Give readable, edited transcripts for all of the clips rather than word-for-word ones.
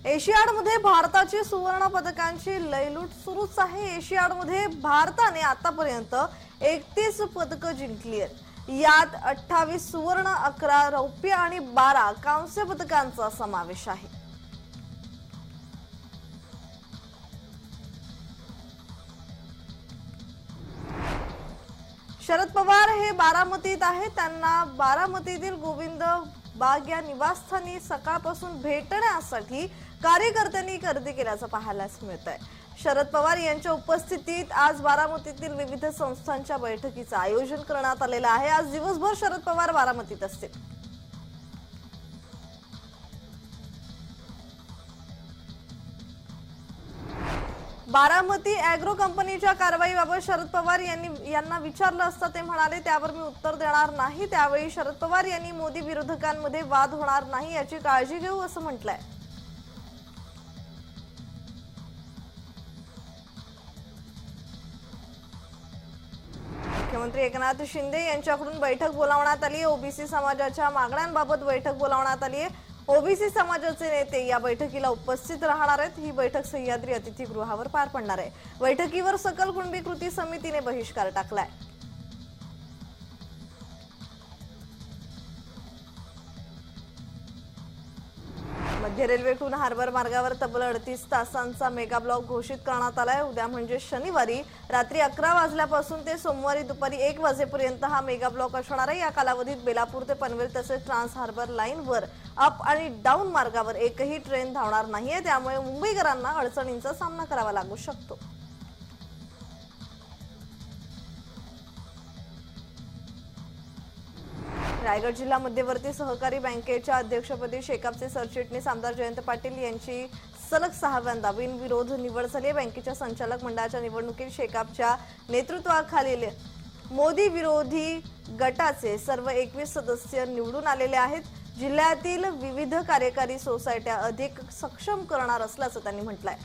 एशियाडमध्ये भारताची सुवर्ण पदकांची लयलूट सुरूच आहे। एशियाडमध्ये भारताने आतापर्यंत 31 पदकं जिंकली आहेत। यात 28 सुवर्ण, 11 रौप्य आणि 12 कांस्य पदकांचा समावेश आहे। शरद पवार हे बारामतीत आहेत। त्यांना बारामतीतील गोविंद बाग या निवासस्थानी सकाळपासून भेटण्यासाठी कार्यकर्त्यांनी गर्दी केल्याचं पाहायला मिळतंय। शरद पवार यांच्या उपस्थितीत आज बारामतीतील विविध संस्थांच्या बैठकीचं आयोजन करण्यात आलेलं आहे। आज दिवसभर शरद पवार बारामतीत असतील। बारामती अॅग्रो कंपनीच्या कारवाईबाबत शरद पवार यांना विचारलं असता ते म्हणाले, त्यावर मी उत्तर देणार नाही। त्यावेळी शरद पवार यांनी मोदी विरोधकांमध्ये वाद होणार नाही याची काळजी घेऊ असं म्हटलंय। मुख्यमंत्री एकनाथ शिंदे यांच्याकडून बैठक बोलावण्यात आली आहे। ओबीसी समाजाच्या मागण्यांबाबत बैठक बोलावण्यात आली आहे। ओबीसी समाजाचे नेते या बैठकीला उपस्थित राहणार आहेत। ही बैठक सह्याद्री अतिथीगृहावर पार पडणार आहे। बैठकीवर सकल कुणबी कृती समितीने बहिष्कार टाकलाय। मध्य रेल्वेतून हार्बर मार्गावर तब्बल 38 तासांचा मेगा ब्लॉक घोषित करण्यात आलाय। उद्या म्हणजे शनिवारी रात्री 11 वाजल्यापासून ते सोमवारी दुपारी 1 वाजेपर्यंत हा मेगा ब्लॉक असणार आहे। या कालावधीत बेलापूर ते पनवेल तसेच ट्रान्स हार्बर लाईनवर अप आणि डाऊन मार्गावर एकही ट्रेन धावणार नाहीये। त्यामुळे मुंबईकरांना अडचणींचा सामना करावा लागू शकतो। रायगड जिल्हा मध्यवर्ती सहकारी बँकेच्या अध्यक्षपदी शेकापचे सरचिटणीस आमदार जयंत पाटील यांची सलग 6व्यांदा बिनविरोध निवड झाली। बँकेच्या संचालक मंडळाच्या निवडणुकीत शेकापच्या नेतृत्वाखालील मोदी विरोधी गटाचे सर्व 21 सदस्य निवडून आलेले आहेत। जिल्ह्यातील विविध कार्यकारी सोसायट्या अधिक सक्षम करणार असल्याचं त्यांनी म्हटलंय।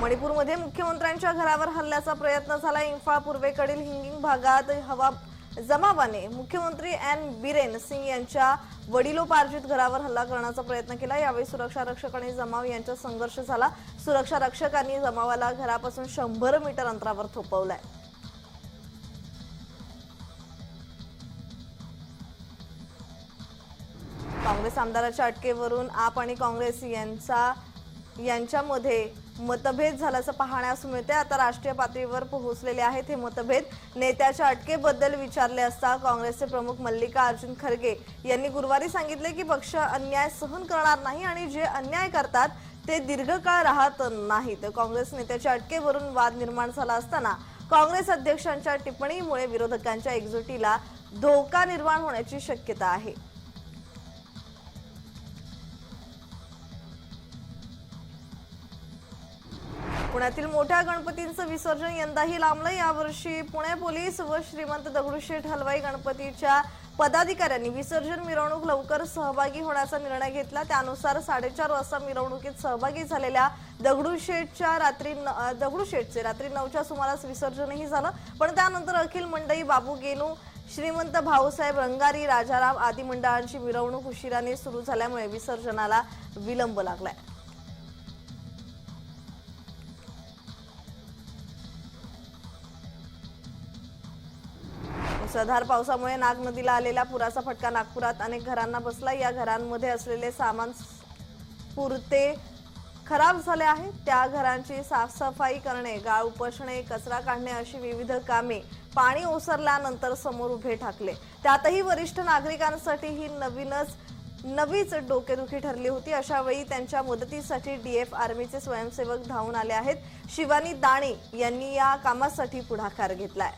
मणिपूरमध्ये मुख्यमंत्र्यांच्या घरावर हल्ल्याचा प्रयत्न झाला। इंफाळ पूर्वेकडील हिंगिंग भागात हवा जमावाने मुख्यमंत्री एन बिरेन सिंग यांच्या वडिलोपार्जित घरावर हल्ला करण्याचा प्रयत्न केला। यावेळी सुरक्षा रक्षक आणि जमाव यांच्यात संघर्ष झाला। सुरक्षा रक्षकांनी जमावाला घरापासून 100 मीटर अंतरावर थोपवलंय। काँग्रेस आमदाराच्या अटकेवरून आप आणि काँग्रेस यांच्यामध्ये मतभेद झाल्याचं पाहण्यास मिळते। आता राष्ट्रीय पातळीवर पोहोचलेले आहेत हे मतभेद। नेत्याच्या अटकेबद्दल विचारले असता काँग्रेसचे प्रमुख मल्लिकार्जुन खरगे यांनी गुरुवारी सांगितले की पक्ष अन्याय सहन करणार नाही आणि जे अन्याय करतात ते दीर्घकाळ राहत नाहीत। काँग्रेस नेत्याच्या अटकेवरून वाद निर्माण झाला असताना काँग्रेस अध्यक्षांच्या टिप्पणीमुळे विरोधकांच्या एकजुटीला धोका निर्माण होण्याची शक्यता आहे। पुण्यातील मोठ्या गणपतींचं विसर्जन यंदाही लांबलं। यावर्षी पुणे पोलीस व श्रीमंत दगडूशेठ हलवाई गणपतीच्या पदाधिकाऱ्यांनी विसर्जन मिरवणूक लवकर सहभागी होण्याचा निर्णय घेतला। त्यानुसार 4:30 वाजता मिरवणुकीत सहभागी झालेल्या दगडूशेठचे रात्री 9च्या सुमारास विसर्जनही झालं। पण त्यानंतर अखिल मंडई, बाबू गेनू, श्रीमंत भाऊसाहेब रंगारी, राजाराम आदी मंडळांची मिरवणूक उशिराने सुरू झाल्यामुळे विसर्जनाला विलंब लागलाय। मुसळधार पावसामुळे नाग नदीला आलेल्या पुराचा फटका नागपुरात अनेक घरांना बसला। या घरांमध्ये असलेले सामान पुरते खराब झाले आहे। त्या घरांची साफसफाई करणे, गाळ उपसणे, कचरा काढणे अशी विविध कामे पाणी ओसरल्यानंतर समोर उभे ठाकले। त्यातही वरिष्ठ नागरिकांसाठी ही नवीच डोकेदुखी ठरली होती। अशा वेळी त्यांच्या मदतीसाठी डीएफ आर्मीचे स्वयंसेवक धावून आले आहेत। शिवानी दाणे यांनी या कामासाठी पुढाकार घेतलाय।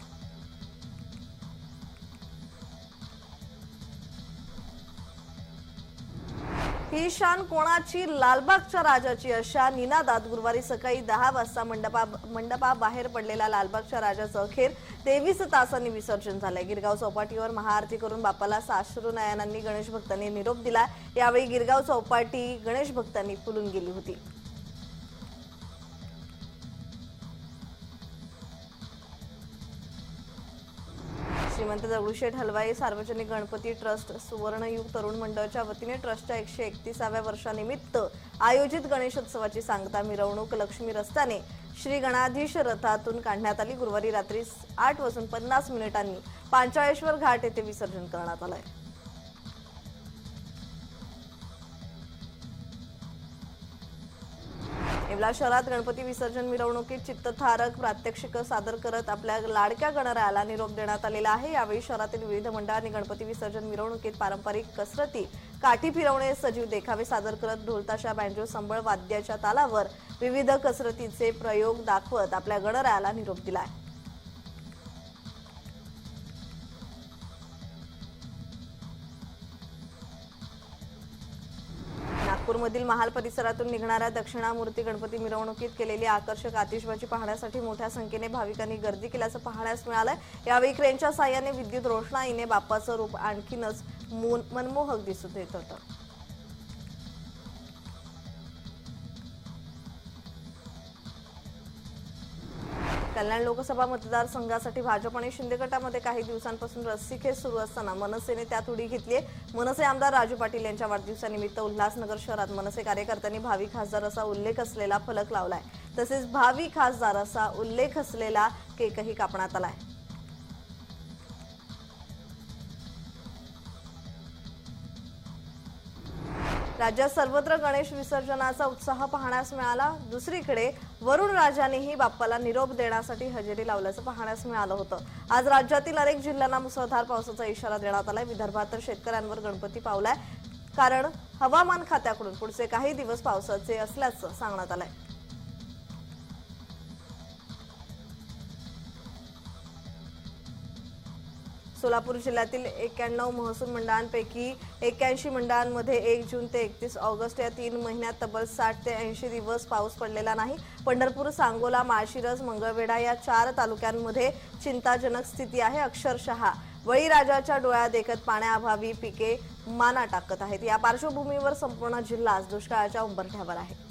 ही शान कोणाची, लालबागच्या राजाची अशा निनादात गुरुवारी सकाळी 10 वाजता मंडपाबाहेर पडलेल्या लालबागच्या राजाचं अखेर 23 तासांनी विसर्जन झालंय। गिरगाव चौपाटीवर महाआरती करून बाप्पाला साश्रू नयनांनी गणेश भक्तांनी निरोप दिला। यावेळी गिरगाव चौपाटी गणेश भक्तांनी फुलून गेली होती। श्रीमंत दगडूशेठ हलवाई सार्वजनिक गणपती ट्रस्ट सुवर्णयुग तरुण मंडळाच्या वतीने ट्रस्टच्या 131व्या वर्षानिमित्त आयोजित गणेशोत्सवाची सांगता मिरवणूक लक्ष्मी रस्त्याने श्री गणाधीश रथातून काढण्यात आली। गुरुवारी रात्री 8:50 पांचाळेश्वर घाट येथे विसर्जन करण्यात आले। येवला शहरात गणपती विसर्जन मिरवणुकीत चित्तथारक प्रात्यक्षिक सादर करत आपल्या लाडक्या गणरायाला निरोप देण्यात आलेला आहे। यावेळी शहरातील विविध मंडळांनी गणपती विसर्जन मिरवणुकीत पारंपरिक कसरती, काठी फिरवणे, सजीव देखावे सादर करत ढोलताशा, बँजो, संबळ वाद्याच्या तालावर विविध कसरतीचे प्रयोग दाखवत आपल्या गणरायाला निरोप दिला आहे। नागपूरमधील महाल परिसरातून निघणाऱ्या दक्षिणामूर्ती गणपती मिरवणुकीत केलेली आकर्षक आतिषबाजी पाहण्यासाठी मोठ्या संख्येने भाविकांनी गर्दी केल्याचं पाहण्यास मिळालंय। यावेळी क्रेनच्या साहाय्याने विद्युत रोषणाईने बाप्पाचं रूप आणखीनच मनमोहक दिसून येत होतं। कल्याण लोकसभा मतदारसंघासाठी भाजप आणि शिंदे गटामध्ये काही दिवसांपासून रस्सीखेच सुरू असताना मनसेने त्यात उडी घेतली आहे। मनसे आमदार राजू पाटील यांच्या वाढदिवसानिमित्त उल्हासनगर शहरात मनसे कार्यकर्त्यांनी भावी खासदार असा उल्लेख असलेला फलक लावलाय। तसेच भावी खासदार असा उल्लेख असलेला केकही कापण्यात आलाय। राज्यात सर्वत्र गणेश विसर्जनाचा उत्साह पाहण्यास मिळाला। दुसरीकडे वरुण राजानेही बाप्पाला निरोप देण्यासाठी हजेरी लावल्याचं पाहण्यास मिळालं होतं। आज राज्यातील अनेक जिल्ह्यांना मुसळधार पावसाचा इशारा देण्यात आलाय। विदर्भात तर शेतकऱ्यांवर गणपती पावलाय, कारण हवामान खात्याकडून पुढचे काही दिवस पावसाचे असल्याचं सांगण्यात आलंय। सोलापूर जिल्ह्यातील 91 महसूल मंडळांपैकी 81 मंडळांमध्ये 1 जून ते 31 ऑगस्ट या 3 महिन्यात तब्बल 60 ते 80 दिवस पाऊस पडलेला नाही। पंढरपूर, सांगोला, माळशिरस, मंगळवेढा या 4 तालुक्यांमध्ये चिंताजनक स्थिती आहे। अक्षरशः बळीराजाच्या डोळ्या देखत पाण्याअभावी पिके माना टाकत आहेत। या पार्श्वभूमीवर संपूर्ण जिल्हा दुष्काळाच्या उंबरठ्यावर आहे।